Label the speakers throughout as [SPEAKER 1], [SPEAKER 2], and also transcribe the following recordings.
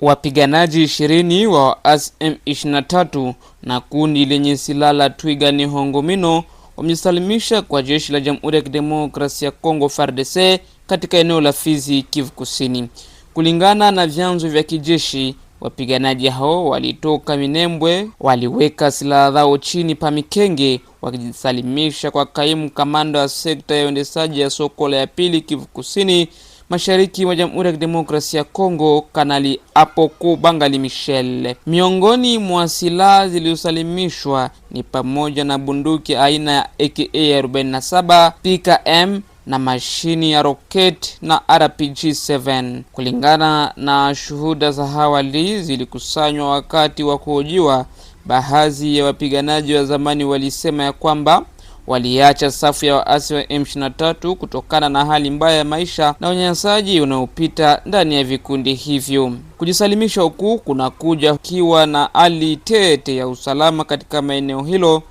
[SPEAKER 1] Wapiganaji 20 wa M23 na kundi lenye silaha la Twiga Nihongomino wamejisalimisha kwa jeshi la Jamhuri ya Kidemokrasia ya Kongo FARDC katika eneo la Fizi, Kivu Kusini. Kulingana na vyanzo vya kijeshi, wapiganaji hao walitoka Minembwe, waliweka silaha zao chini pa Mikenge wakijisalimisha kwa kaimu kamanda wa sekta ya uendeshaji ya Sokola ya pili Kivu Kusini, mashariki mwa Jamhuri ya Kidemokrasia ya Kongo, Kanali Apoko Bangali Michel. Miongoni mwa silaha zilizosalimishwa ni pamoja na bunduki aina ya AK-47, PKM na mashini ya rocket na RPG-7. Kulingana na shuhuda za awali zilikusanywa wakati wa kuhojiwa, baadhi ya wapiganaji wa zamani walisema ya kwamba waliacha safu ya waasi wa M23 kutokana na hali mbaya ya maisha na unyanyasaji unaopita ndani ya vikundi hivyo. Kujisalimisha huku kunakuja kiwa na hali tete ya usalama katika maeneo hilo,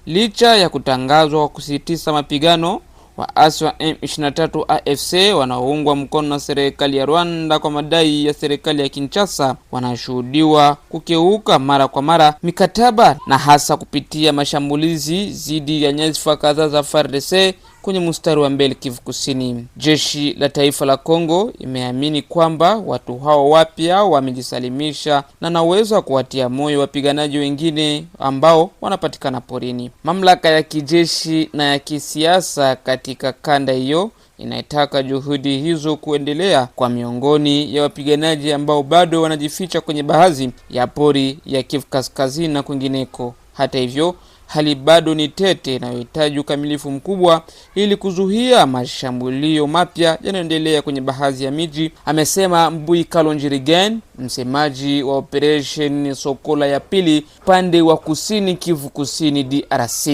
[SPEAKER 1] licha ya kutangazwa kwa kusitisha mapigano. Waasi wa M23 AFC wanaoungwa mkono na serikali ya Rwanda kwa madai ya serikali ya Kinshasa wanashuhudiwa kukeuka mara kwa mara mikataba na hasa kupitia mashambulizi dhidi ya nyadhifa kadhaa za FARDC kwenye mstari wa mbele Kivu Kusini. Jeshi la taifa la Kongo imeamini kwamba watu hao wapya wamejisalimisha na naweza kuwatia moyo wapiganaji wengine ambao wanapatikana porini. Mamlaka ya kijeshi na ya kisiasa katika kanda hiyo inaitaka juhudi hizo kuendelea kwa miongoni ya wapiganaji ambao bado wanajificha kwenye baadhi ya pori ya Kivu Kaskazini na kwingineko. Hata hivyo, hali bado ni tete na inahitaji ukamilifu mkubwa ili kuzuia mashambulio mapya yanayoendelea kwenye baadhi ya miji, amesema Mbui Kalonjirigen, msemaji wa operation Sokola ya pili pande wa kusini Kivu Kusini DRC.